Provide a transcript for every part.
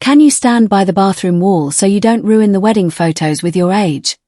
"Can you stand by the bathroom wall so you don't ruin the wedding photos with your age?"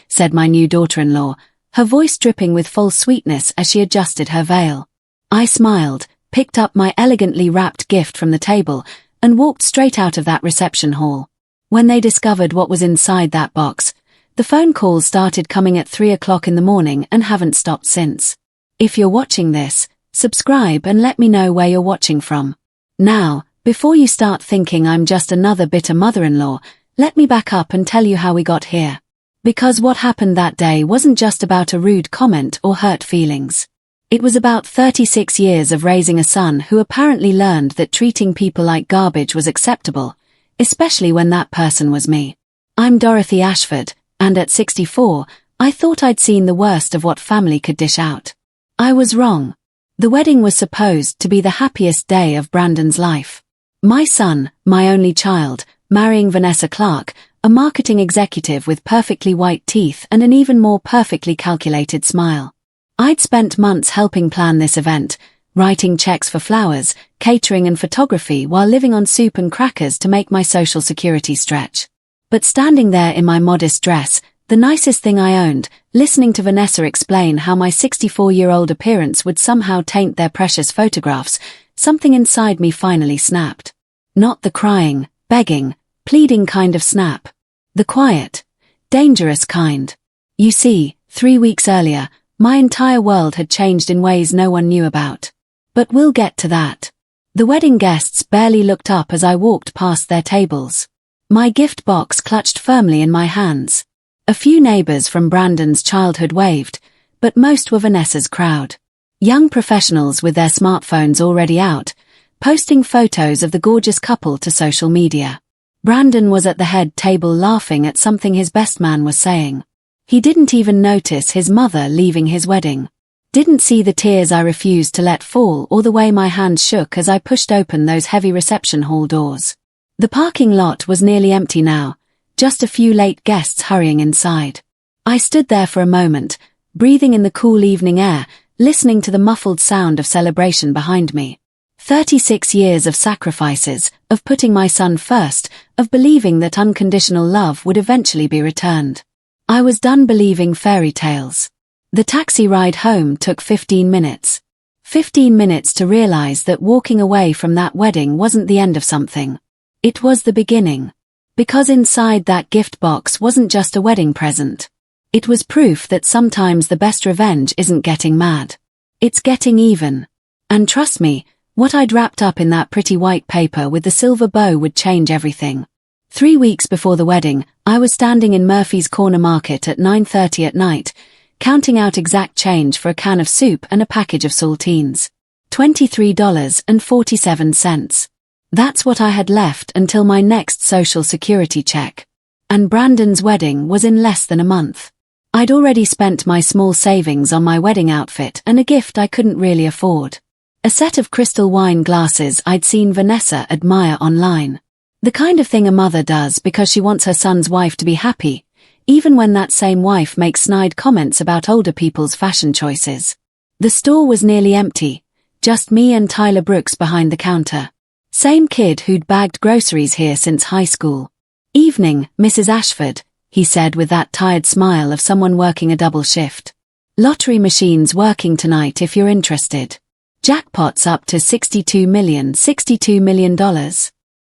said my new daughter-in-law, her voice dripping with false sweetness as she adjusted her veil. I smiled, picked up my elegantly wrapped gift from the table, and walked straight out of that reception hall. When they discovered what was inside that box, the phone calls started coming at 3 o'clock in the morning and haven't stopped since. If you're watching this, subscribe and let me know where you're watching from. Now, before you start thinking I'm just another bitter mother-in-law, let me back up and tell you how we got here. Because what happened that day wasn't just about a rude comment or hurt feelings. It was about 36 years of raising a son who apparently learned that treating people like garbage was acceptable, especially when that person was me. I'm Dorothy Ashford, and at 64, I thought I'd seen the worst of what family could dish out. I was wrong. The wedding was supposed to be the happiest day of Brandon's life. My son, my only child, marrying Vanessa Clark, a marketing executive with perfectly white teeth and an even more perfectly calculated smile. I'd spent months helping plan this event, writing checks for flowers, catering and photography while living on soup and crackers to make my social security stretch. But standing there in my modest dress, the nicest thing I owned, listening to Vanessa explain how my 64-year-old appearance would somehow taint their precious photographs, something inside me finally snapped. Not the crying, begging, pleading kind of snap. The quiet, dangerous kind. You see, 3 weeks earlier, my entire world had changed in ways no one knew about. But we'll get to that. The wedding guests barely looked up as I walked past their tables. My gift box clutched firmly in my hands. A few neighbors from Brandon's childhood waved, but most were Vanessa's crowd. Young professionals with their smartphones already out, posting photos of the gorgeous couple to social media. Brandon was at the head table laughing at something his best man was saying. He didn't even notice his mother leaving his wedding. Didn't see the tears I refused to let fall or the way my hands shook as I pushed open those heavy reception hall doors. The parking lot was nearly empty now, just a few late guests hurrying inside. I stood there for a moment, breathing in the cool evening air, listening to the muffled sound of celebration behind me. 36 years of sacrifices, of putting my son first, of believing that unconditional love would eventually be returned. I was done believing fairy tales. The taxi ride home took 15 minutes. 15 minutes to realize that walking away from that wedding wasn't the end of something. It was the beginning. Because inside that gift box wasn't just a wedding present. It was proof that sometimes the best revenge isn't getting mad. It's getting even. And trust me, what I'd wrapped up in that pretty white paper with the silver bow would change everything. 3 weeks before the wedding, I was standing in Murphy's Corner Market at 9:30 at night, counting out exact change for a can of soup and a package of saltines. $23.47. That's what I had left until my next social security check. And Brandon's wedding was in less than a month. I'd already spent my small savings on my wedding outfit and a gift I couldn't really afford. A set of crystal wine glasses I'd seen Vanessa admire online. The kind of thing a mother does because she wants her son's wife to be happy, even when that same wife makes snide comments about older people's fashion choices. The store was nearly empty, just me and Tyler Brooks behind the counter. Same kid who'd bagged groceries here since high school. "Evening, Mrs. Ashford," he said with that tired smile of someone working a double shift. "Lottery machine's working tonight if you're interested. Jackpot's up to $62 million.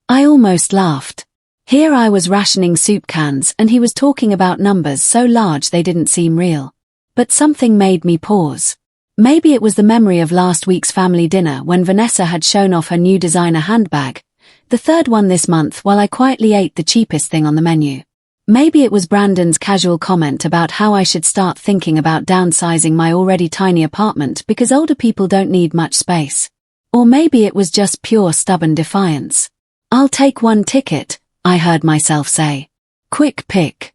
I almost laughed. Here I was rationing soup cans and he was talking about numbers so large they didn't seem real. But something made me pause. Maybe it was the memory of last week's family dinner when Vanessa had shown off her new designer handbag, the third one this month, while I quietly ate the cheapest thing on the menu. Maybe it was Brandon's casual comment about how I should start thinking about downsizing my already tiny apartment because older people don't need much space. Or maybe it was just pure stubborn defiance. "I'll take one ticket," I heard myself say. "Quick pick."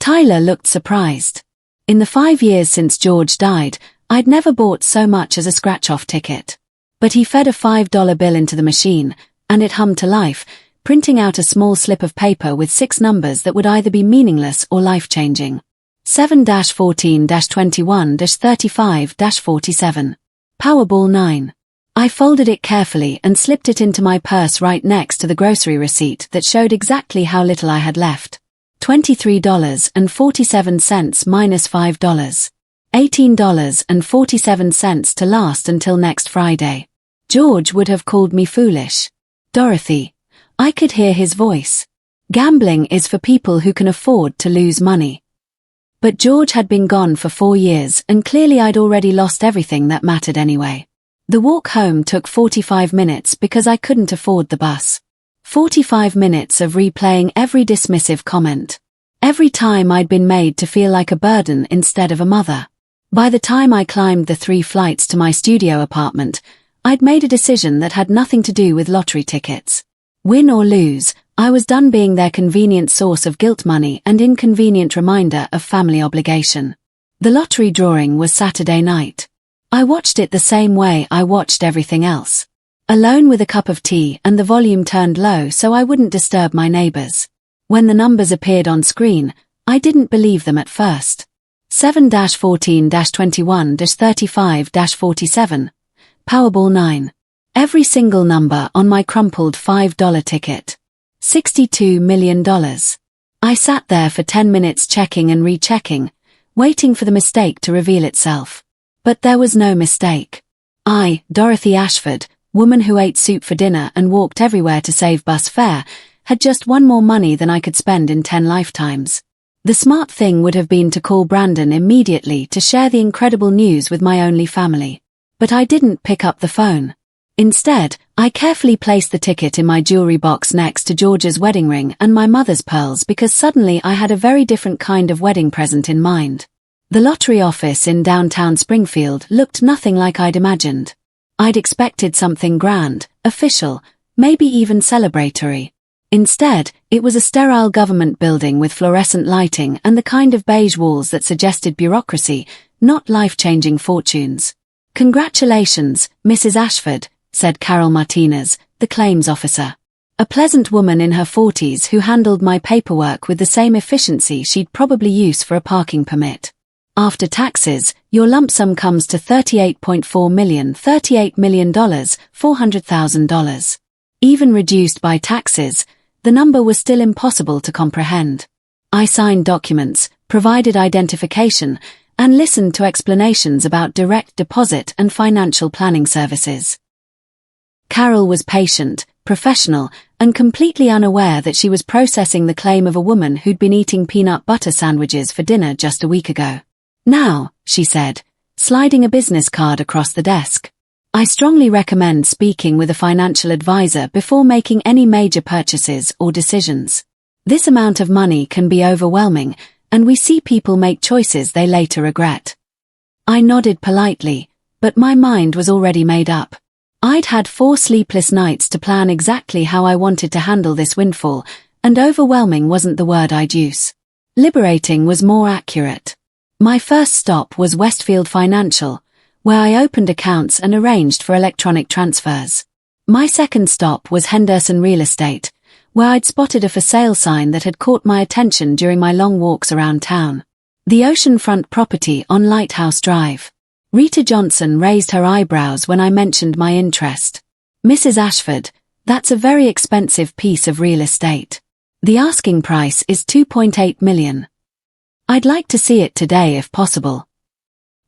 Tyler looked surprised. In the 5 years since George died, I'd never bought so much as a scratch-off ticket. But he fed a $5 bill into the machine, and it hummed to life, printing out a small slip of paper with 6 numbers that would either be meaningless or life-changing. 7-14-21-35-47. Powerball 9. I folded it carefully and slipped it into my purse right next to the grocery receipt that showed exactly how little I had left. $23.47 minus $5. $18.47 to last until next Friday. George would have called me foolish. Dorothy. I could hear his voice. Gambling is for people who can afford to lose money. But George had been gone for 4 years and clearly I'd already lost everything that mattered anyway. The walk home took 45 minutes because I couldn't afford the bus. 45 minutes of replaying every dismissive comment. Every time I'd been made to feel like a burden instead of a mother. By the time I climbed the 3 flights to my studio apartment, I'd made a decision that had nothing to do with lottery tickets. Win or lose, I was done being their convenient source of guilt money and inconvenient reminder of family obligation. The lottery drawing was Saturday night. I watched it the same way I watched everything else. Alone with a cup of tea and the volume turned low so I wouldn't disturb my neighbors. When the numbers appeared on screen, I didn't believe them at first. 7-14-21-35-47. Powerball 9. Every single number on my crumpled $5 ticket. $62 million. I sat there for 10 minutes checking and rechecking, waiting for the mistake to reveal itself. But there was no mistake. I, Dorothy Ashford, woman who ate soup for dinner and walked everywhere to save bus fare, had just won more money than I could spend in 10 lifetimes. The smart thing would have been to call Brandon immediately to share the incredible news with my only family. But I didn't pick up the phone. Instead, I carefully placed the ticket in my jewelry box next to George's wedding ring and my mother's pearls because suddenly I had a very different kind of wedding present in mind. The lottery office in downtown Springfield looked nothing like I'd imagined. I'd expected something grand, official, maybe even celebratory. Instead, it was a sterile government building with fluorescent lighting and the kind of beige walls that suggested bureaucracy, not life-changing fortunes. "Congratulations, Mrs. Ashford," said Carol Martinez, the claims officer. A pleasant woman in her 40s who handled my paperwork with the same efficiency she'd probably use for a parking permit. "After taxes, your lump sum comes to $38.4 million, $38 million, $400,000. Even reduced by taxes, the number was still impossible to comprehend. I signed documents, provided identification, and listened to explanations about direct deposit and financial planning services. Carol was patient, professional, and completely unaware that she was processing the claim of a woman who'd been eating peanut butter sandwiches for dinner just a week ago. "Now," she said, sliding a business card across the desk. "I strongly recommend speaking with a financial advisor before making any major purchases or decisions. This amount of money can be overwhelming, and we see people make choices they later regret." I nodded politely, but my mind was already made up. I'd had 4 sleepless nights to plan exactly how I wanted to handle this windfall, and overwhelming wasn't the word I'd use. Liberating was more accurate. My first stop was Westfield Financial, where I opened accounts and arranged for electronic transfers. My second stop was Henderson Real Estate, where I'd spotted a for sale sign that had caught my attention during my long walks around town. The oceanfront property on Lighthouse Drive. Rita Johnson raised her eyebrows when I mentioned my interest. "Mrs. Ashford, that's a very expensive piece of real estate. The asking price is $2.8 million. I'd like to see it today if possible."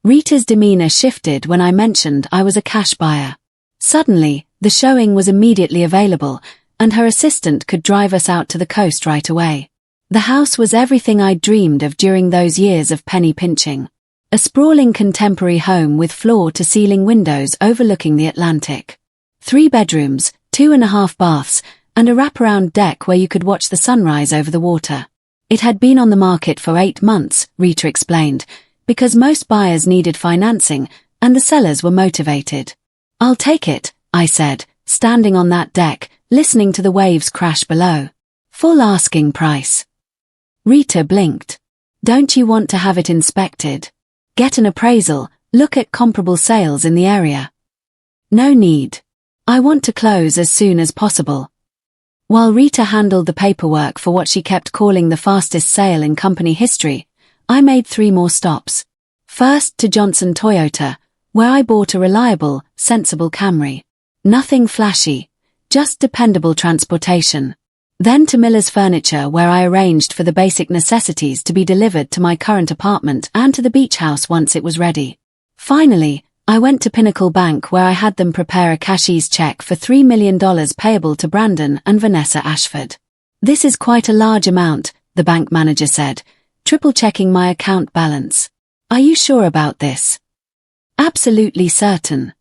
Rita's demeanor shifted when I mentioned I was a cash buyer. Suddenly, the showing was immediately available, and her assistant could drive us out to the coast right away. The house was everything I'd dreamed of during those years of penny pinching. A sprawling contemporary home with floor-to-ceiling windows overlooking the Atlantic. 3 bedrooms, 2.5 baths, and a wraparound deck where you could watch the sunrise over the water. It had been on the market for 8 months, Rita explained, because most buyers needed financing, and the sellers were motivated. "I'll take it," I said, standing on that deck, listening to the waves crash below. "Full asking price." Rita blinked. "Don't you want to have it inspected? Get an appraisal, look at comparable sales in the area?" "No need. I want to close as soon as possible." While Rita handled the paperwork for what she kept calling the fastest sale in company history, I made 3 more stops. First to Johnson Toyota, where I bought a reliable, sensible Camry. Nothing flashy, just dependable transportation. Then to Miller's Furniture, where I arranged for the basic necessities to be delivered to my current apartment and to the beach house once it was ready. Finally, I went to Pinnacle Bank, where I had them prepare a cashier's check for $3 million payable to Brandon and Vanessa Ashford. "This is quite a large amount," the bank manager said, triple-checking my account balance. "Are you sure about this?" "Absolutely certain."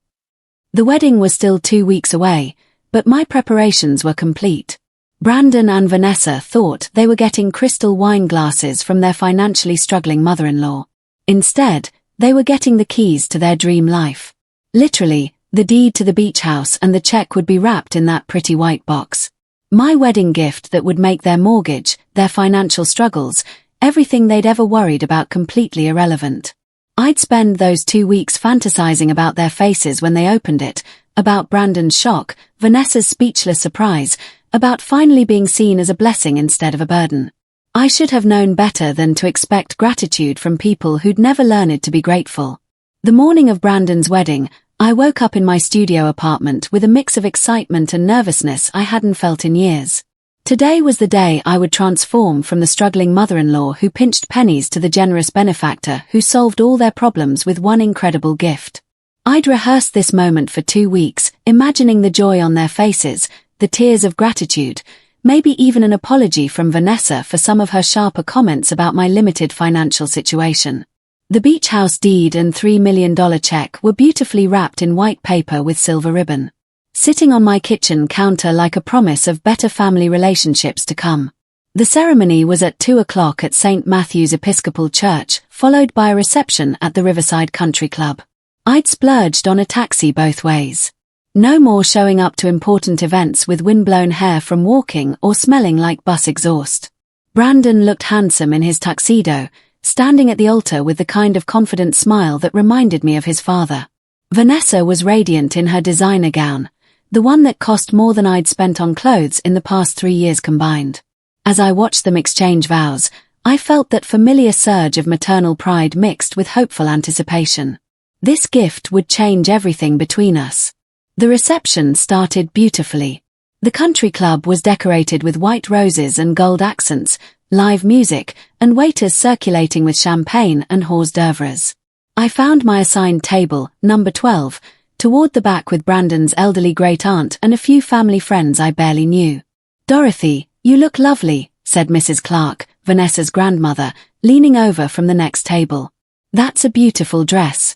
The wedding was still 2 weeks away, but my preparations were complete. Brandon and Vanessa thought they were getting crystal wine glasses from their financially struggling mother-in-law. Instead, they were getting the keys to their dream life. Literally, the deed to the beach house and the check would be wrapped in that pretty white box. My wedding gift that would make their mortgage, their financial struggles, everything they'd ever worried about completely irrelevant. I'd spend those 2 weeks fantasizing about their faces when they opened it, about Brandon's shock, Vanessa's speechless surprise, about finally being seen as a blessing instead of a burden. I should have known better than to expect gratitude from people who'd never learned to be grateful. The morning of Brandon's wedding, I woke up in my studio apartment with a mix of excitement and nervousness I hadn't felt in years. Today was the day I would transform from the struggling mother-in-law who pinched pennies to the generous benefactor who solved all their problems with one incredible gift. I'd rehearsed this moment for 2 weeks, imagining the joy on their faces, the tears of gratitude, maybe even an apology from Vanessa for some of her sharper comments about my limited financial situation. The beach house deed and $3 million check were beautifully wrapped in white paper with silver ribbon, sitting on my kitchen counter like a promise of better family relationships to come. The ceremony was at 2 o'clock at St. Matthew's Episcopal Church, followed by a reception at the Riverside Country Club. I'd splurged on a taxi both ways. No more showing up to important events with windblown hair from walking or smelling like bus exhaust. Brandon looked handsome in his tuxedo, standing at the altar with the kind of confident smile that reminded me of his father. Vanessa was radiant in her designer gown, the one that cost more than I'd spent on clothes in the past 3 years combined. As I watched them exchange vows, I felt that familiar surge of maternal pride mixed with hopeful anticipation. This gift would change everything between us. The reception started beautifully. The country club was decorated with white roses and gold accents, live music, and waiters circulating with champagne and hors d'oeuvres. I found my assigned table, number 12, toward the back with Brandon's elderly great-aunt and a few family friends I barely knew. "Dorothy, you look lovely," said Mrs. Clark, Vanessa's grandmother, leaning over from the next table. "That's a beautiful dress."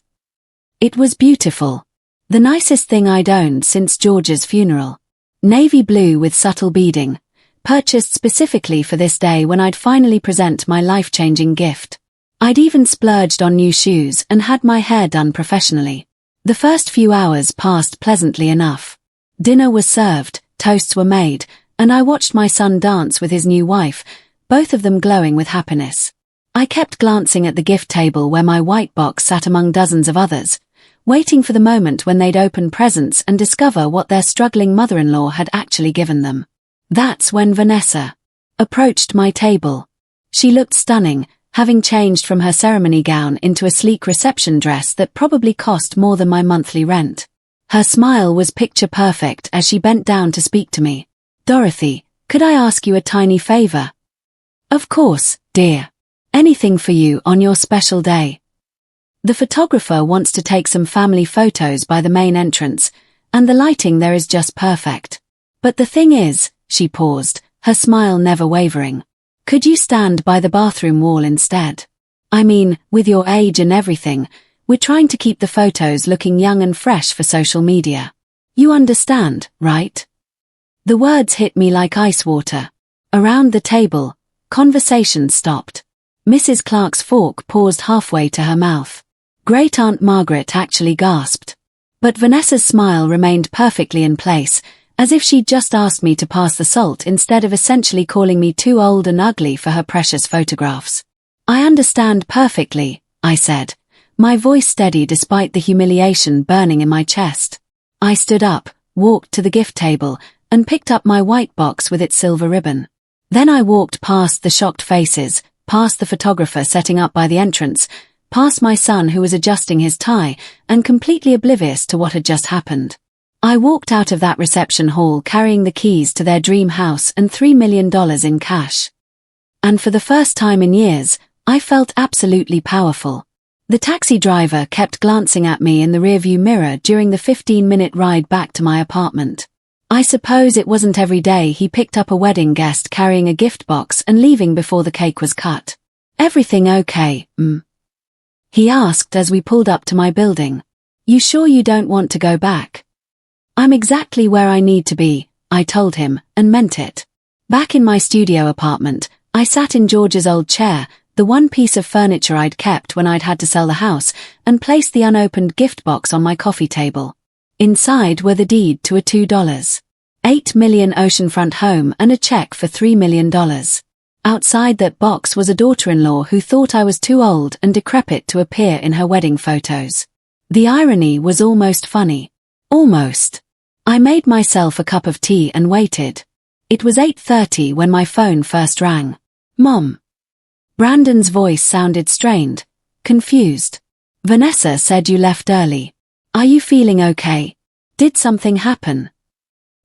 It was beautiful. The nicest thing I'd owned since George's funeral. Navy blue with subtle beading, purchased specifically for this day when I'd finally present my life-changing gift. I'd even splurged on new shoes and had my hair done professionally. The first few hours passed pleasantly enough. Dinner was served, toasts were made, and I watched my son dance with his new wife, both of them glowing with happiness. I kept glancing at the gift table where my white box sat among dozens of others, waiting for the moment when they'd open presents and discover what their struggling mother-in-law had actually given them. That's when Vanessa approached my table. She looked stunning, having changed from her ceremony gown into a sleek reception dress that probably cost more than my monthly rent. Her smile was picture perfect as she bent down to speak to me. "Dorothy, could I ask you a tiny favor?" "Of course, dear. Anything for you on your special day." "The photographer wants to take some family photos by the main entrance, and the lighting there is just perfect. But the thing is," she paused, her smile never wavering, "could you stand by the bathroom wall instead? I mean, with your age and everything, we're trying to keep the photos looking young and fresh for social media. You understand, right?" The words hit me like ice water. Around the table, conversation stopped. Mrs. Clark's fork paused halfway to her mouth. Great-aunt Margaret actually gasped. But Vanessa's smile remained perfectly in place, as if she'd just asked me to pass the salt instead of essentially calling me too old and ugly for her precious photographs. "I understand perfectly," I said, my voice steady despite the humiliation burning in my chest. I stood up, walked to the gift table, and picked up my white box with its silver ribbon. Then I walked past the shocked faces, past the photographer setting up by the entrance, past my son who was adjusting his tie and completely oblivious to what had just happened. I walked out of that reception hall carrying the keys to their dream house and $3 million in cash. And for the first time in years, I felt absolutely powerful. The taxi driver kept glancing at me in the rearview mirror during the 15-minute ride back to my apartment. I suppose it wasn't every day he picked up a wedding guest carrying a gift box and leaving before the cake was cut. "Everything okay, he asked as we pulled up to my building. "You sure you don't want to go back?" "I'm exactly where I need to be," I told him, and meant it. Back in my studio apartment, I sat in George's old chair, the one piece of furniture I'd kept when I'd had to sell the house, and placed the unopened gift box on my coffee table. Inside were the deed to a $2.8 million oceanfront home and a check for $3 million. Outside that box was a daughter-in-law who thought I was too old and decrepit to appear in her wedding photos. The irony was almost funny. Almost. I made myself a cup of tea and waited. It was 8:30 when my phone first rang. "Mom." Brandon's voice sounded strained, confused. "Vanessa said you left early. Are you feeling okay? Did something happen?"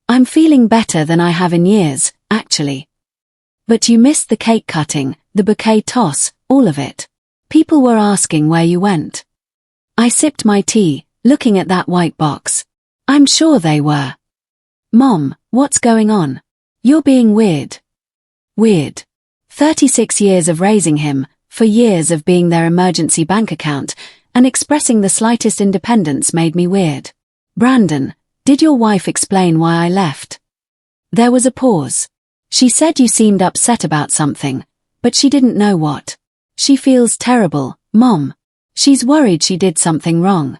"I'm feeling better than I have in years, actually." "But you missed the cake cutting, the bouquet toss, all of it. People were asking where you went." I sipped my tea, looking at that white box. "I'm sure they were." "Mom, what's going on? You're being weird." Weird. 36 years of raising him, 4 years of being their emergency bank account, and expressing the slightest independence made me weird. "Brandon, did your wife explain why I left?" There was a pause. "She said you seemed upset about something, but she didn't know what." "She feels terrible, Mom. She's worried she did something wrong."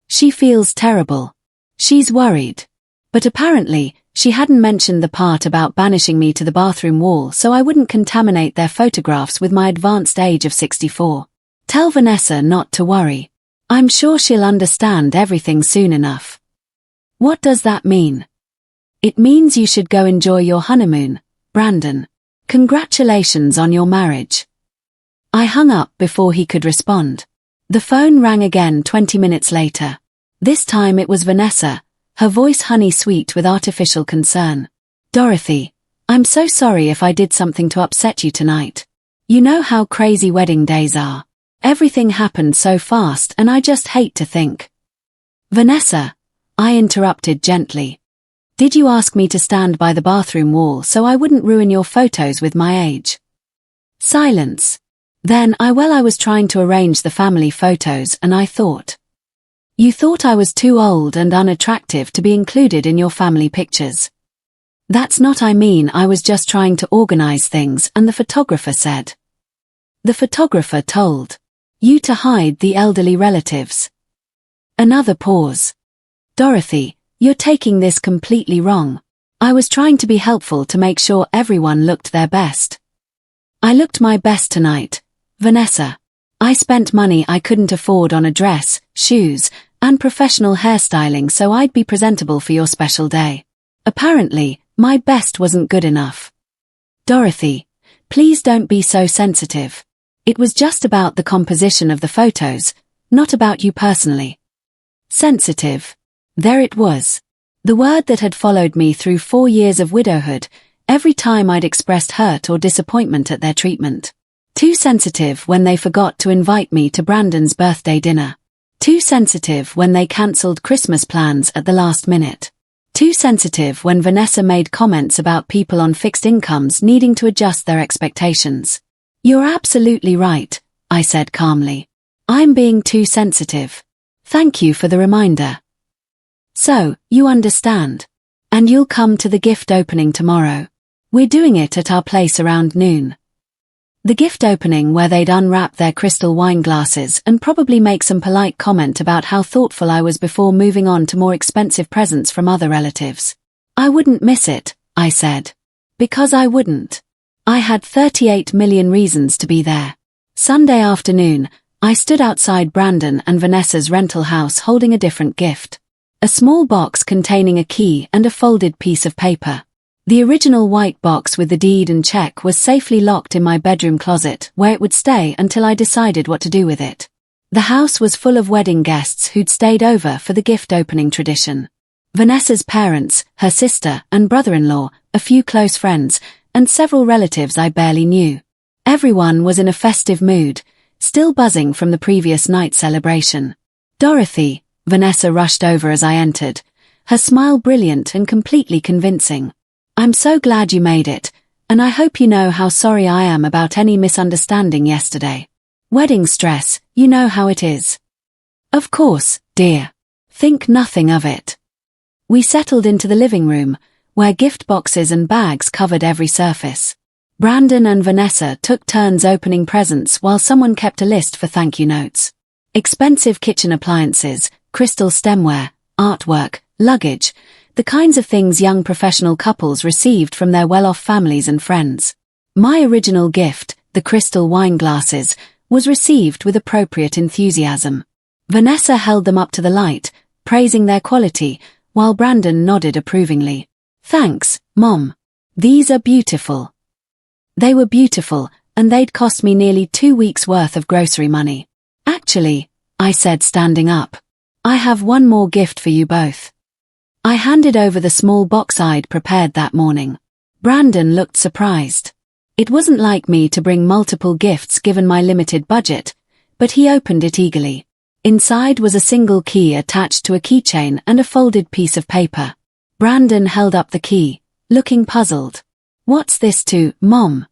"She feels terrible. She's worried." But apparently, she hadn't mentioned the part about banishing me to the bathroom wall so I wouldn't contaminate their photographs with my advanced age of 64. "Tell Vanessa not to worry. I'm sure she'll understand everything soon enough." "What does that mean?" "It means you should go enjoy your honeymoon, Brandon. Congratulations on your marriage." I hung up before he could respond. The phone rang again 20 minutes later. This time it was Vanessa, her voice honey-sweet with artificial concern. "Dorothy, I'm so sorry if I did something to upset you tonight. You know how crazy wedding days are. Everything happened so fast and I just hate to think." "Vanessa," I interrupted gently. "Did you ask me to stand by the bathroom wall so I wouldn't ruin your photos with my age?" Silence. Then I was trying to arrange the family photos and I thought. "You thought I was too old and unattractive to be included in your family pictures." "That's not I mean I was just trying to organize things and the photographer said." "The photographer told you to hide the elderly relatives." Another pause. "Dorothy, you're taking this completely wrong. I was trying to be helpful to make sure everyone looked their best." "I looked my best tonight, Vanessa. I spent money I couldn't afford on a dress, shoes, and professional hairstyling so I'd be presentable for your special day. Apparently, my best wasn't good enough." "Dorothy, please don't be so sensitive. It was just about the composition of the photos, not about you personally." Sensitive. There it was. The word that had followed me through 4 years of widowhood, every time I'd expressed hurt or disappointment at their treatment. Too sensitive when they forgot to invite me to Brandon's birthday dinner. Too sensitive when they cancelled Christmas plans at the last minute. Too sensitive when Vanessa made comments about people on fixed incomes needing to adjust their expectations. "You're absolutely right," I said calmly. "I'm being too sensitive. Thank you for the reminder." "So, you understand. And you'll come to the gift opening tomorrow. We're doing it at our place around noon." The gift opening where they'd unwrap their crystal wine glasses and probably make some polite comment about how thoughtful I was before moving on to more expensive presents from other relatives. "I wouldn't miss it," I said. Because I wouldn't. I had 38 million reasons to be there. Sunday afternoon, I stood outside Brandon and Vanessa's rental house holding a different gift. A small box containing a key and a folded piece of paper. The original white box with the deed and check was safely locked in my bedroom closet, where it would stay until I decided what to do with it. The house was full of wedding guests who'd stayed over for the gift opening tradition. Vanessa's parents, her sister and brother-in-law, a few close friends, and several relatives I barely knew. Everyone was in a festive mood, still buzzing from the previous night's celebration. "Dorothy," Vanessa rushed over as I entered, her smile brilliant and completely convincing. "I'm so glad you made it, and I hope you know how sorry I am about any misunderstanding yesterday. Wedding stress, you know how it is." "Of course, dear. Think nothing of it." We settled into the living room, where gift boxes and bags covered every surface. Brandon and Vanessa took turns opening presents while someone kept a list for thank you notes. Expensive kitchen appliances, crystal stemware, artwork, luggage, the kinds of things young professional couples received from their well-off families and friends. My original gift, the crystal wine glasses, was received with appropriate enthusiasm. Vanessa held them up to the light, praising their quality, while Brandon nodded approvingly. "Thanks, Mom. These are beautiful." They were beautiful, and they'd cost me nearly 2 weeks' worth of grocery money. "Actually," I said, standing up, "I have one more gift for you both." I handed over the small box I'd prepared that morning. Brandon looked surprised. It wasn't like me to bring multiple gifts given my limited budget, but he opened it eagerly. Inside was a single key attached to a keychain and a folded piece of paper. Brandon held up the key, looking puzzled. "What's this to, Mom?"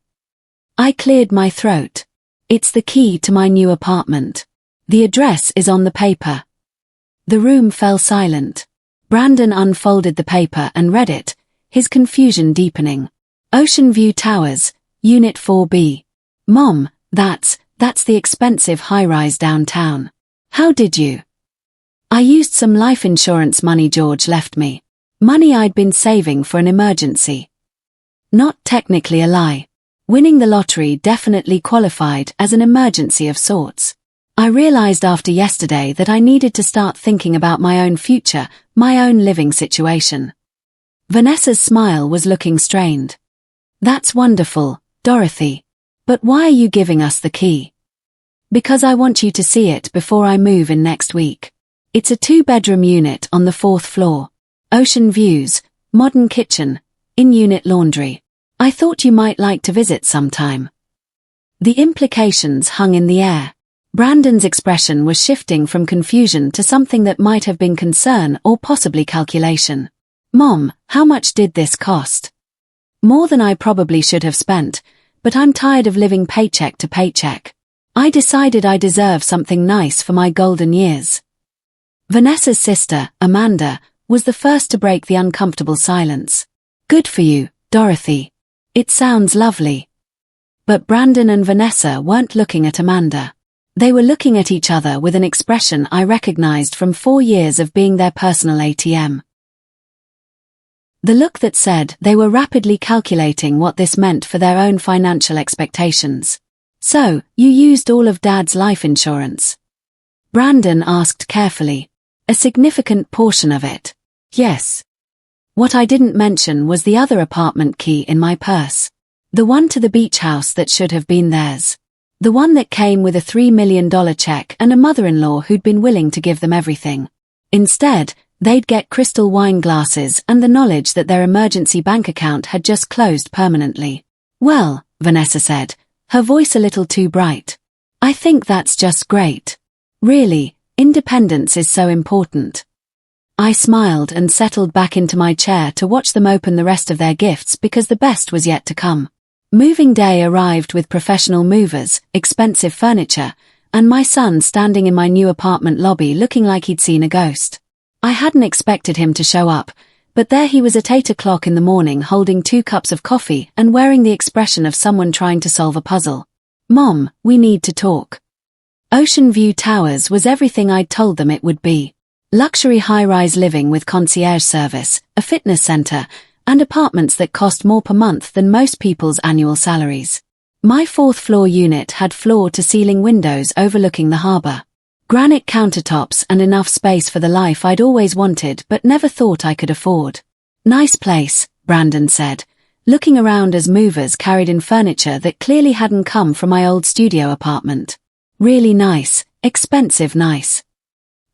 I cleared my throat. "It's the key to my new apartment. The address is on the paper." The room fell silent. Brandon unfolded the paper and read it, his confusion deepening. "Ocean View Towers, Unit 4B. Mom, that's the expensive high-rise downtown. How did you?" "I used some life insurance money George left me. Money I'd been saving for an emergency." Not technically a lie. Winning the lottery definitely qualified as an emergency of sorts. I realized after yesterday that I needed to start thinking about my own future, my own living situation. Vanessa's smile was looking strained. "That's wonderful, Dorothy. But why are you giving us the key?" "Because I want you to see it before I move in next week. It's a 2-bedroom unit on the 4th floor. Ocean views, modern kitchen, in-unit laundry. I thought you might like to visit sometime." The implications hung in the air. Brandon's expression was shifting from confusion to something that might have been concern or possibly calculation. "Mom, how much did this cost?" "More than I probably should have spent, but I'm tired of living paycheck to paycheck. I decided I deserve something nice for my golden years." Vanessa's sister, Amanda, was the first to break the uncomfortable silence. "Good for you, Dorothy. It sounds lovely." But Brandon and Vanessa weren't looking at Amanda. They were looking at each other with an expression I recognized from 4 years of being their personal ATM. The look that said they were rapidly calculating what this meant for their own financial expectations. "So, you used all of Dad's life insurance?" Brandon asked carefully. "A significant portion of it. Yes." What I didn't mention was the other apartment key in my purse. The one to the beach house that should have been theirs. The one that came with a $3 million check and a mother-in-law who'd been willing to give them everything. Instead, they'd get crystal wine glasses and the knowledge that their emergency bank account had just closed permanently. "Well," Vanessa said, her voice a little too bright, "I think that's just great. Really, independence is so important." I smiled and settled back into my chair to watch them open the rest of their gifts because the best was yet to come. Moving day arrived with professional movers, expensive furniture, and my son standing in my new apartment lobby looking like he'd seen a ghost. I hadn't expected him to show up, but there he was at 8 o'clock in the morning holding 2 cups of coffee and wearing the expression of someone trying to solve a puzzle. "Mom, we need to talk." Ocean View Towers was everything I'd told them it would be. Luxury high-rise living with concierge service, a fitness center, and apartments that cost more per month than most people's annual salaries. My 4th floor unit had floor-to-ceiling windows overlooking the harbor. Granite countertops and enough space for the life I'd always wanted but never thought I could afford. "Nice place," Brandon said, looking around as movers carried in furniture that clearly hadn't come from my old studio apartment. Really nice, expensive nice.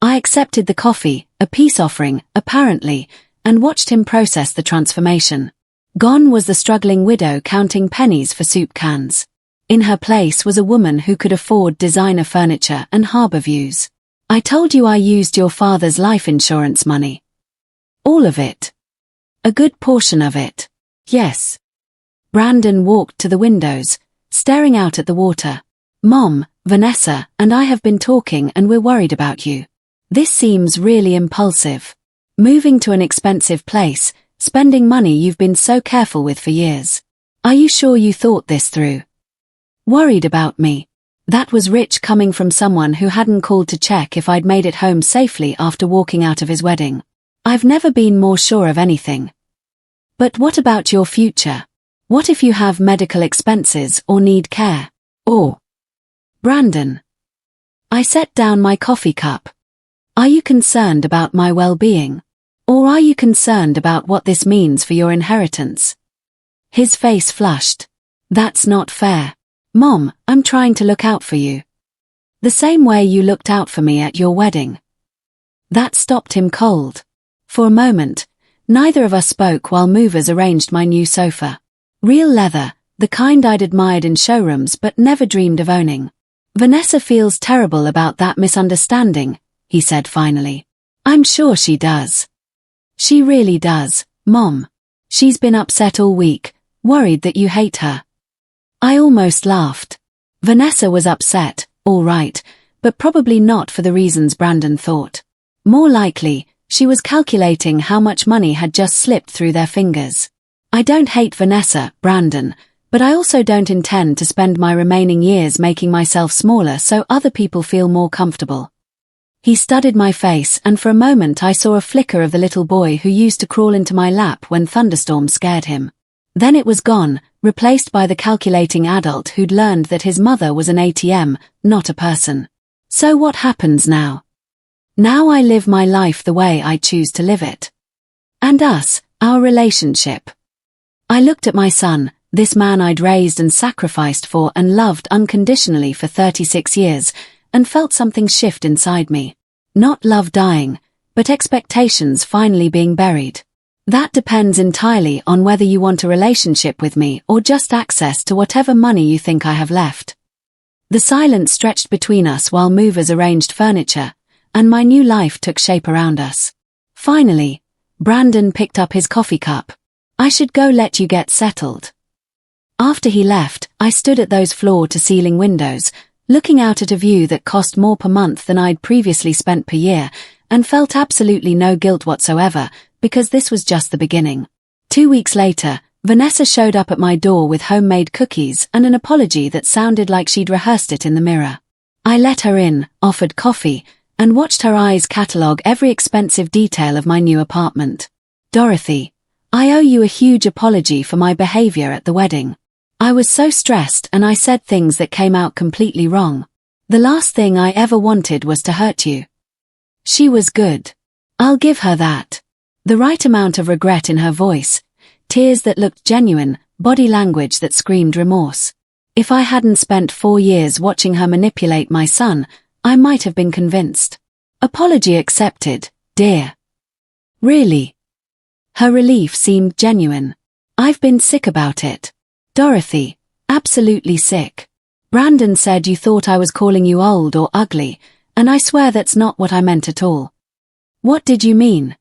I accepted the coffee, a peace offering, apparently, and watched him process the transformation. Gone was the struggling widow counting pennies for soup cans. In her place was a woman who could afford designer furniture and harbor views. I told you I used your father's life insurance money. All of it. A good portion of it. Yes. Brandon walked to the windows, staring out at the water. Mom, Vanessa, and I have been talking and we're worried about you. This seems really impulsive. Moving to an expensive place, spending money you've been so careful with for years. Are you sure you thought this through? Worried about me. That was rich coming from someone who hadn't called to check if I'd made it home safely after walking out of his wedding. I've never been more sure of anything. But what about your future? What if you have medical expenses or need care? Or... Brandon. I set down my coffee cup. Are you concerned about my well-being? Or are you concerned about what this means for your inheritance? His face flushed. That's not fair. Mom, I'm trying to look out for you. The same way you looked out for me at your wedding. That stopped him cold. For a moment, neither of us spoke while movers arranged my new sofa. Real leather, the kind I'd admired in showrooms but never dreamed of owning. Vanessa feels terrible about that misunderstanding, he said finally. I'm sure she does. She really does, Mom. She's been upset all week, worried that you hate her. I almost laughed. Vanessa was upset, all right, but probably not for the reasons Brandon thought. More likely, she was calculating how much money had just slipped through their fingers. I don't hate Vanessa, Brandon, but I also don't intend to spend my remaining years making myself smaller so other people feel more comfortable. He studied my face and for a moment I saw a flicker of the little boy who used to crawl into my lap when thunderstorms scared him. Then it was gone, replaced by the calculating adult who'd learned that his mother was an ATM, not a person. So what happens now? Now I live my life the way I choose to live it. And us, our relationship. I looked at my son, this man I'd raised and sacrificed for and loved unconditionally for 36 years, and felt something shift inside me. Not love dying, but expectations finally being buried. That depends entirely on whether you want a relationship with me or just access to whatever money you think I have left. The silence stretched between us while movers arranged furniture, and my new life took shape around us. Finally, Brandon picked up his coffee cup. I should go let you get settled. After he left, I stood at those floor-to-ceiling windows, looking out at a view that cost more per month than I'd previously spent per year, and felt absolutely no guilt whatsoever, because this was just the beginning. 2 weeks later, Vanessa showed up at my door with homemade cookies and an apology that sounded like she'd rehearsed it in the mirror. I let her in, offered coffee, and watched her eyes catalogue every expensive detail of my new apartment. Dorothy, I owe you a huge apology for my behavior at the wedding. I was so stressed and I said things that came out completely wrong. The last thing I ever wanted was to hurt you. She was good. I'll give her that. The right amount of regret in her voice, tears that looked genuine, body language that screamed remorse. If I hadn't spent 4 years watching her manipulate my son, I might have been convinced. Apology accepted, dear. Really? Her relief seemed genuine. I've been sick about it. Dorothy, absolutely sick. Brandon said you thought I was calling you old or ugly, and I swear that's not what I meant at all. What did you mean?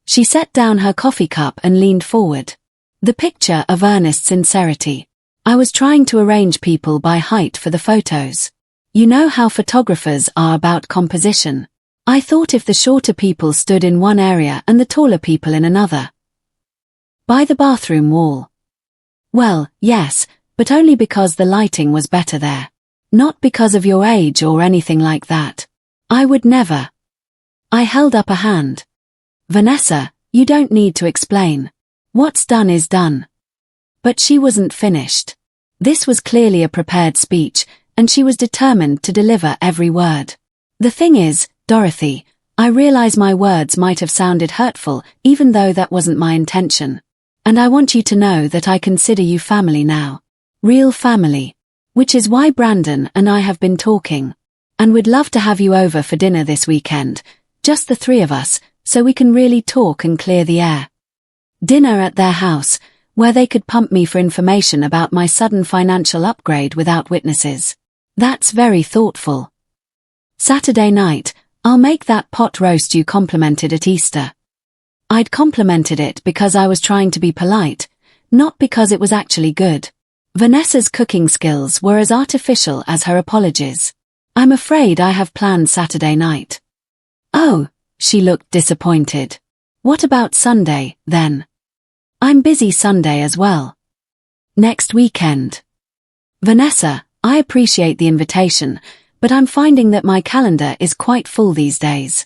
She set down her coffee cup and leaned forward. The picture of earnest sincerity. I was trying to arrange people by height for the photos. You know how photographers are about composition. I thought if the shorter people stood in one area and the taller people in another. By the bathroom wall. Well, yes, but only because the lighting was better there. Not because of your age or anything like that. I would never. I held up a hand. Vanessa, you don't need to explain. What's done is done. But she wasn't finished. This was clearly a prepared speech, and she was determined to deliver every word. The thing is, Dorothy, I realize my words might have sounded hurtful, even though that wasn't my intention. And I want you to know that I consider you family now. Real family. Which is why Brandon and I have been talking. And we'd love to have you over for dinner this weekend, just the three of us, so we can really talk and clear the air. Dinner at their house, where they could pump me for information about my sudden financial upgrade without witnesses. That's very thoughtful. Saturday night, I'll make that pot roast you complimented at Easter. I'd complimented it because I was trying to be polite, not because it was actually good. Vanessa's cooking skills were as artificial as her apologies. I'm afraid I have plans Saturday night. Oh, she looked disappointed. What about Sunday, then? I'm busy Sunday as well. Next weekend. Vanessa, I appreciate the invitation, but I'm finding that my calendar is quite full these days.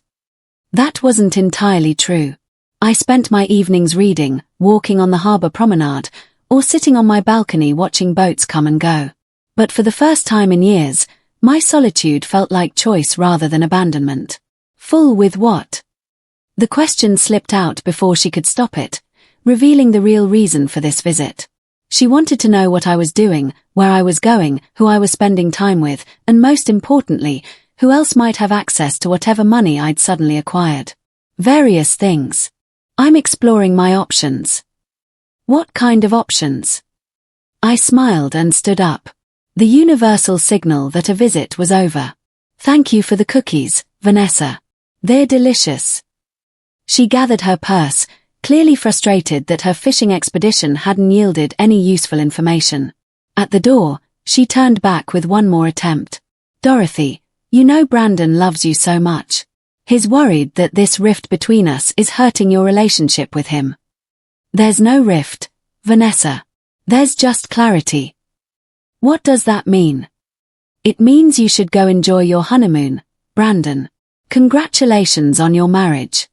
That wasn't entirely true. I spent my evenings reading, walking on the harbour promenade, or sitting on my balcony watching boats come and go. But for the first time in years, my solitude felt like choice rather than abandonment. Full with what? The question slipped out before she could stop it, revealing the real reason for this visit. She wanted to know what I was doing, where I was going, who I was spending time with, and most importantly, who else might have access to whatever money I'd suddenly acquired. Various things. I'm exploring my options. What kind of options? I smiled and stood up. The universal signal that a visit was over. Thank you for the cookies, Vanessa. They're delicious. She gathered her purse, clearly frustrated that her fishing expedition hadn't yielded any useful information. At the door, she turned back with one more attempt. Dorothy, you know Brandon loves you so much. He's worried that this rift between us is hurting your relationship with him. There's no rift, Vanessa. There's just clarity. What does that mean? It means you should go enjoy your honeymoon, Brandon. Congratulations on your marriage.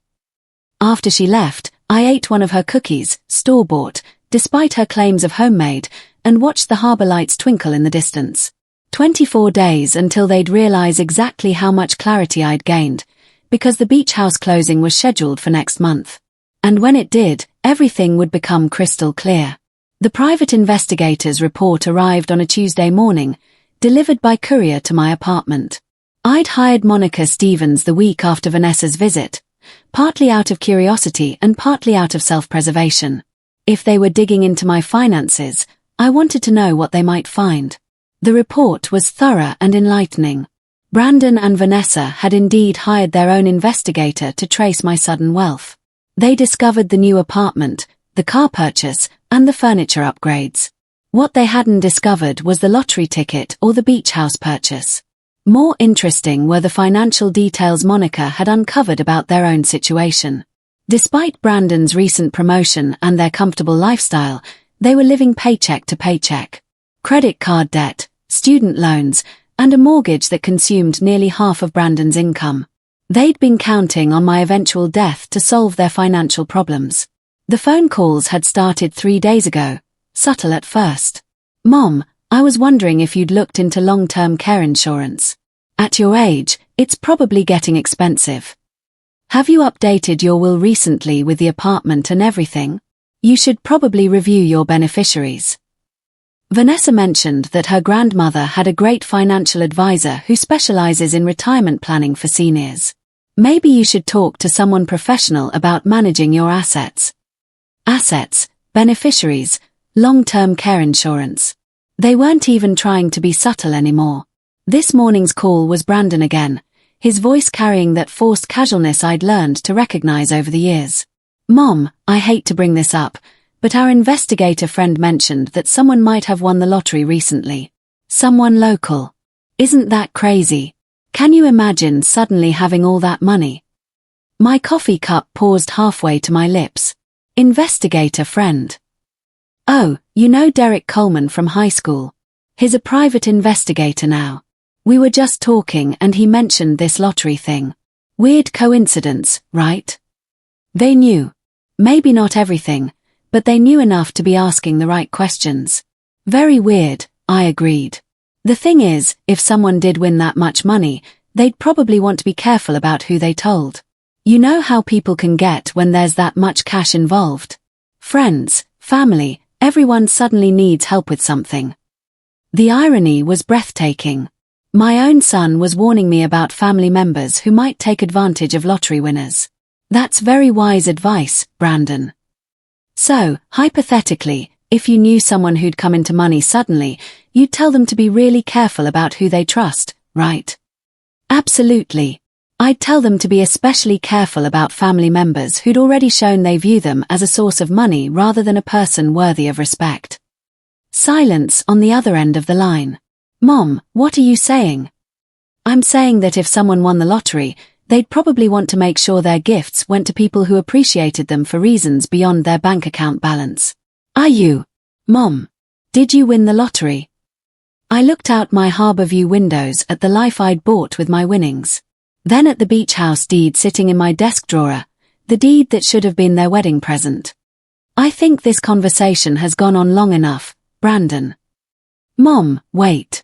After she left, I ate one of her cookies, store-bought, despite her claims of homemade, and watched the harbour lights twinkle in the distance. 24 days until they'd realize exactly how much clarity I'd gained, because the beach house closing was scheduled for next month. And when it did, everything would become crystal clear. The private investigator's report arrived on a Tuesday morning, delivered by courier to my apartment. I'd hired Monica Stevens the week after Vanessa's visit, partly out of curiosity and partly out of self-preservation. If they were digging into my finances, I wanted to know what they might find. The report was thorough and enlightening. Brandon and Vanessa had indeed hired their own investigator to trace my sudden wealth. They discovered the new apartment, the car purchase, and the furniture upgrades. What they hadn't discovered was the lottery ticket or the beach house purchase. More interesting were the financial details Monica had uncovered about their own situation. Despite Brandon's recent promotion and their comfortable lifestyle, they were living paycheck to paycheck. Credit card debt, student loans, and a mortgage that consumed nearly half of Brandon's income. They'd been counting on my eventual death to solve their financial problems. The phone calls had started 3 days ago, subtle at first. Mom, I was wondering if you'd looked into long-term care insurance. At your age, it's probably getting expensive. Have you updated your will recently with the apartment and everything? You should probably review your beneficiaries. Vanessa mentioned that her grandmother had a great financial advisor who specializes in retirement planning for seniors. Maybe you should talk to someone professional about managing your assets. Assets, beneficiaries, long-term care insurance. They weren't even trying to be subtle anymore. This morning's call was Brandon again, his voice carrying that forced casualness I'd learned to recognize over the years. Mom, I hate to bring this up, but our investigator friend mentioned that someone might have won the lottery recently. Someone local. Isn't that crazy? Can you imagine suddenly having all that money? My coffee cup paused halfway to my lips. Investigator friend. Oh, you know Derek Coleman from high school. He's a private investigator now. We were just talking and he mentioned this lottery thing. Weird coincidence, right? They knew. Maybe not everything, but they knew enough to be asking the right questions. Very weird, I agreed. The thing is, if someone did win that much money, they'd probably want to be careful about who they told. You know how people can get when there's that much cash involved. Friends, family, everyone suddenly needs help with something. The irony was breathtaking. My own son was warning me about family members who might take advantage of lottery winners. That's very wise advice, Brandon. So, hypothetically, if you knew someone who'd come into money suddenly, you'd tell them to be really careful about who they trust, right? Absolutely. I'd tell them to be especially careful about family members who'd already shown they view them as a source of money rather than a person worthy of respect. Silence on the other end of the line. Mom, what are you saying? I'm saying that if someone won the lottery, they'd probably want to make sure their gifts went to people who appreciated them for reasons beyond their bank account balance. Are you? Mom, did you win the lottery? I looked out my harbor view windows at the life I'd bought with my winnings. Then at the beach house deed sitting in my desk drawer, the deed that should have been their wedding present. I think this conversation has gone on long enough, Brandon. Mom, wait.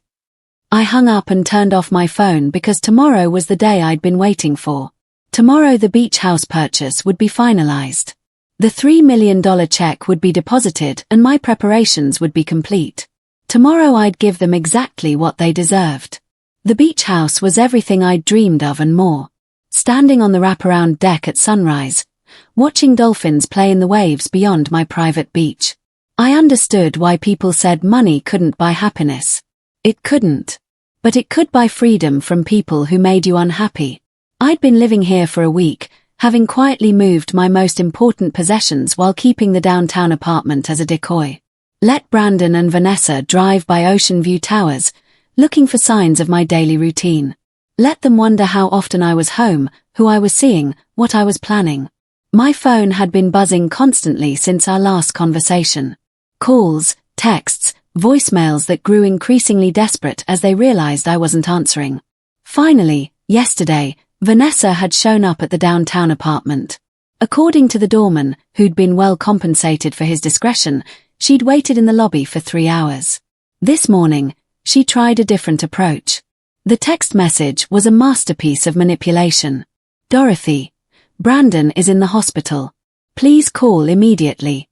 I hung up and turned off my phone because tomorrow was the day I'd been waiting for. Tomorrow the beach house purchase would be finalized. The $3 million check would be deposited and my preparations would be complete. Tomorrow I'd give them exactly what they deserved. The beach house was everything I'd dreamed of and more. Standing on the wraparound deck at sunrise, watching dolphins play in the waves beyond my private beach. I understood why people said money couldn't buy happiness. It couldn't. But it could buy freedom from people who made you unhappy. I'd been living here for a week, having quietly moved my most important possessions while keeping the downtown apartment as a decoy. Let Brandon and Vanessa drive by Ocean View Towers, looking for signs of my daily routine. Let them wonder how often I was home, who I was seeing, what I was planning. My phone had been buzzing constantly since our last conversation. Calls, texts, voicemails that grew increasingly desperate as they realized I wasn't answering. Finally, yesterday, Vanessa had shown up at the downtown apartment. According to the doorman, who'd been well compensated for his discretion, she'd waited in the lobby for 3 hours. This morning, she tried a different approach. The text message was a masterpiece of manipulation. Dorothy, Brandon is in the hospital. Please call immediately.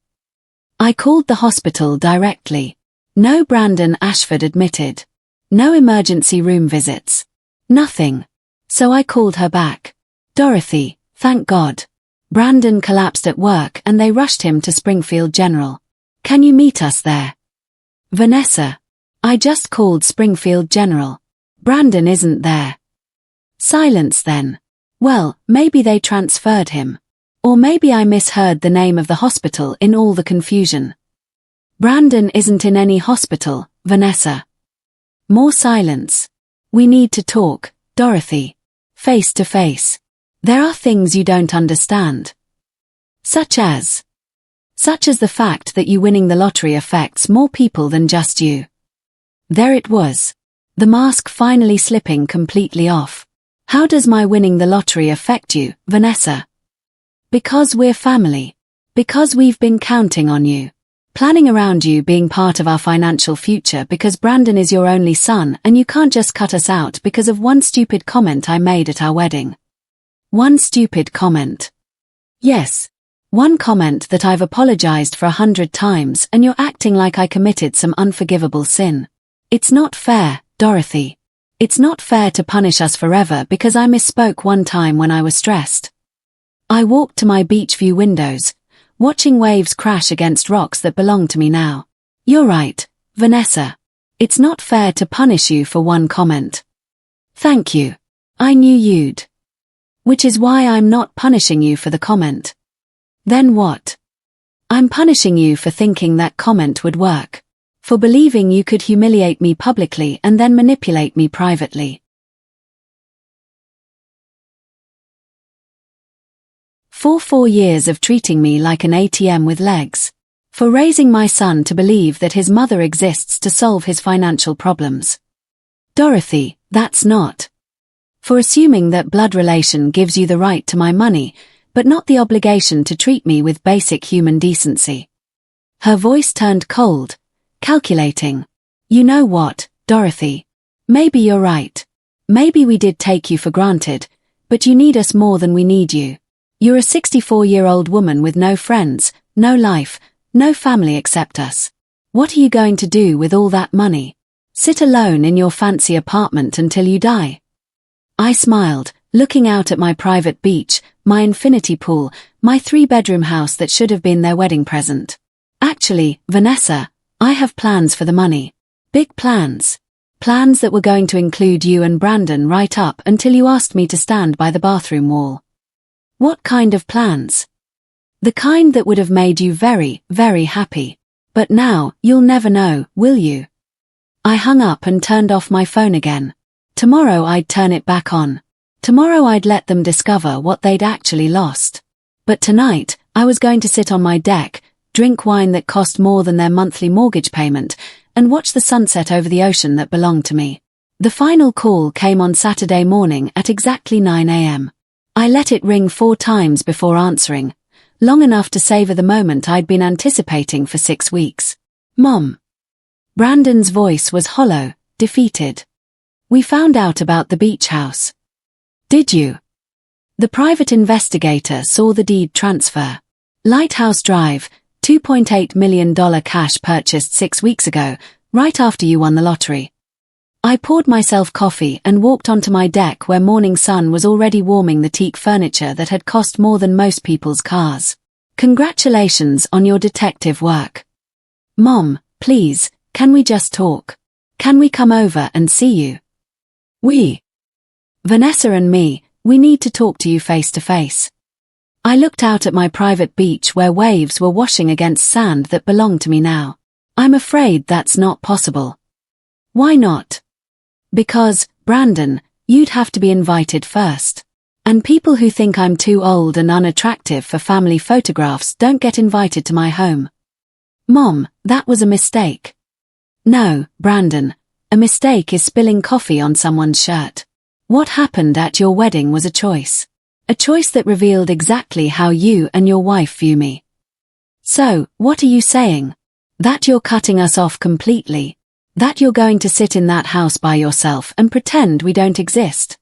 I called the hospital directly. No, Brandon Ashford admitted. No emergency room visits. Nothing. So I called her back. Dorothy, thank God. Brandon collapsed at work and they rushed him to Springfield General. Can you meet us there? Vanessa. I just called Springfield General. Brandon isn't there. Silence then. Well, maybe they transferred him. Or maybe I misheard the name of the hospital in all the confusion. Brandon isn't in any hospital, Vanessa. More silence. We need to talk, Dorothy. Face to face. There are things you don't understand. Such as the fact that you winning the lottery affects more people than just you. There it was. The mask finally slipping completely off. How does my winning the lottery affect you, Vanessa? Because we're family. Because we've been counting on you. Planning around you being part of our financial future because Brandon is your only son and you can't just cut us out because of one stupid comment I made at our wedding. One stupid comment. Yes. One comment that I've apologized for 100 times and you're acting like I committed some unforgivable sin. It's not fair, Dorothy. It's not fair to punish us forever because I misspoke one time when I was stressed. I walked to my beach view windows, watching waves crash against rocks that belong to me now. You're right, Vanessa. It's not fair to punish you for one comment. Thank you. I knew you'd. Which is why I'm not punishing you for the comment. Then what? I'm punishing you for thinking that comment would work. For believing you could humiliate me publicly and then manipulate me privately. For 4 years of treating me like an ATM with legs. For raising my son to believe that his mother exists to solve his financial problems. Dorothy, that's not. For assuming that blood relation gives you the right to my money, but not the obligation to treat me with basic human decency. Her voice turned cold, calculating. You know what, Dorothy? Maybe you're right. Maybe we did take you for granted, but you need us more than we need you. You're a 64-year-old woman with no friends, no life, No family except us. What are you going to do with all that money? Sit alone in your fancy apartment until you die? I smiled, looking out at my private beach, my infinity pool, my 3-bedroom house that should have been their wedding present. Actually, Vanessa, I have plans for the money. Big plans. Plans that were going to include you and Brandon right up until you asked me to stand by the bathroom wall. What kind of plans? The kind that would have made you very, very happy. But now, you'll never know, will you? I hung up and turned off my phone again. Tomorrow I'd turn it back on. Tomorrow I'd let them discover what they'd actually lost. But tonight, I was going to sit on my deck, drink wine that cost more than their monthly mortgage payment, and watch the sunset over the ocean that belonged to me. The final call came on Saturday morning at exactly 9 a.m. I let it ring 4 times before answering, long enough to savor the moment I'd been anticipating for 6 weeks. Mom. Brandon's voice was hollow, defeated. We found out about the beach house. Did you? The private investigator saw the deed transfer. Lighthouse Drive, $2.8 million cash purchased 6 weeks ago, right after you won the lottery. I poured myself coffee and walked onto my deck where morning sun was already warming the teak furniture that had cost more than most people's cars. Congratulations on your detective work. Mom, please, can we just talk? Can we come over and see you? We. Vanessa and me, we need to talk to you face to face. I looked out at my private beach where waves were washing against sand that belonged to me now. I'm afraid that's not possible. Why not? Because, Brandon, you'd have to be invited first. And people who think I'm too old and unattractive for family photographs don't get invited to my home. Mom, that was a mistake. No, Brandon, a mistake is spilling coffee on someone's shirt. What happened at your wedding was a choice. A choice that revealed exactly how you and your wife view me. So, what are you saying? That you're cutting us off completely? That you're going to sit in that house by yourself and pretend we don't exist?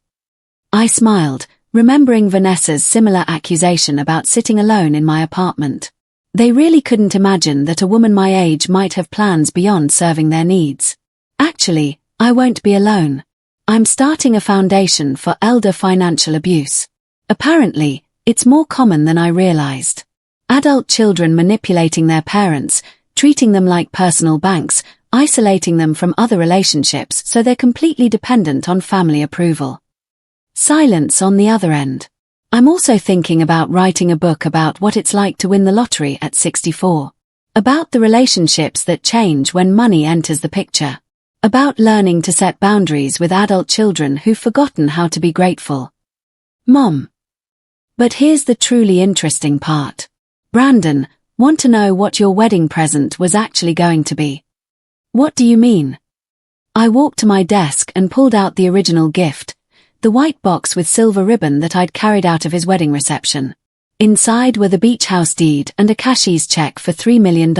I smiled, remembering Vanessa's similar accusation about sitting alone in my apartment. They really couldn't imagine that a woman my age might have plans beyond serving their needs. Actually, I won't be alone. I'm starting a foundation for elder financial abuse. Apparently, it's more common than I realized. Adult children manipulating their parents, treating them like personal banks, isolating them from other relationships so they're completely dependent on family approval. Silence on the other end. I'm also thinking about writing a book about what it's like to win the lottery at 64. About the relationships that change when money enters the picture. About learning to set boundaries with adult children who've forgotten how to be grateful. Mom. But here's the truly interesting part. Brandon, want to know what your wedding present was actually going to be. What do you mean? I walked to my desk and pulled out the original gift, the white box with silver ribbon that I'd carried out of his wedding reception. Inside were the beach house deed and a cashier's check for $3 million.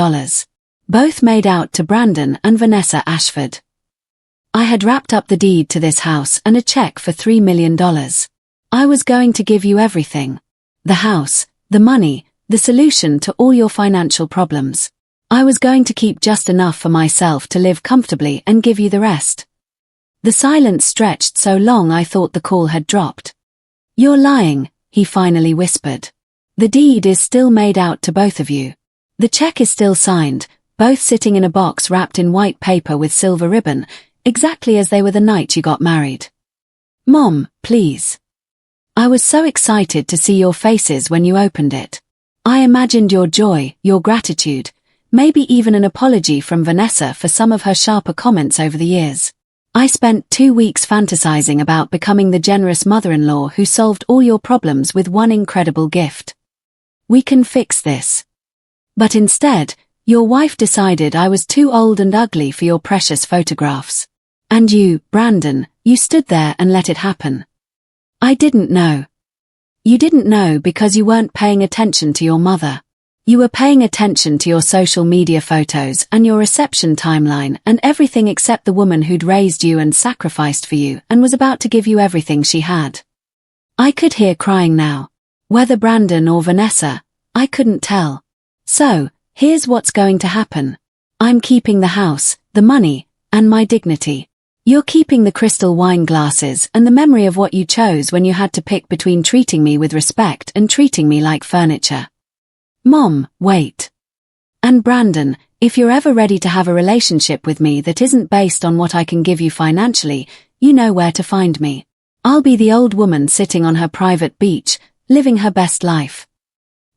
Both made out to Brandon and Vanessa Ashford. I had wrapped up the deed to this house and a check for $3 million. I was going to give you everything. The house, the money, the solution to all your financial problems. I was going to keep just enough for myself to live comfortably and give you the rest. The silence stretched so long I thought the call had dropped. You're lying, he finally whispered. The deed is still made out to both of you. The check is still signed, both sitting in a box wrapped in white paper with silver ribbon, exactly as they were the night you got married. Mom, please. I was so excited to see your faces when you opened it. I imagined your joy, your gratitude, maybe even an apology from Vanessa for some of her sharper comments over the years. I spent 2 weeks fantasizing about becoming the generous mother-in-law who solved all your problems with one incredible gift. We can fix this. But instead, your wife decided I was too old and ugly for your precious photographs. And you, Brandon, you stood there and let it happen. I didn't know. You didn't know because you weren't paying attention to your mother. You were paying attention to your social media photos and your reception timeline and everything except the woman who'd raised you and sacrificed for you and was about to give you everything she had. I could hear crying now. Whether Brandon or Vanessa, I couldn't tell. So, Here's what's going to happen. I'm keeping the house, the money, and my dignity. You're keeping the crystal wine glasses and the memory of what you chose when you had to pick between treating me with respect and treating me like furniture. Mom, wait. And Brandon, if you're ever ready to have a relationship with me that isn't based on what I can give you financially, you know where to find me. I'll be the old woman sitting on her private beach, living her best life.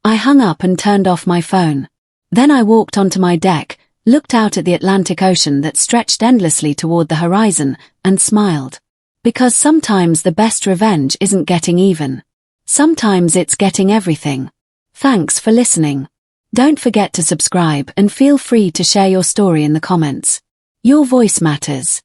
I hung up and turned off my phone. Then I walked onto my deck, looked out at the Atlantic Ocean that stretched endlessly toward the horizon, and smiled. Because sometimes the best revenge isn't getting even. Sometimes it's getting everything. Thanks for listening. Don't forget to subscribe and feel free to share your story in the comments. Your voice matters.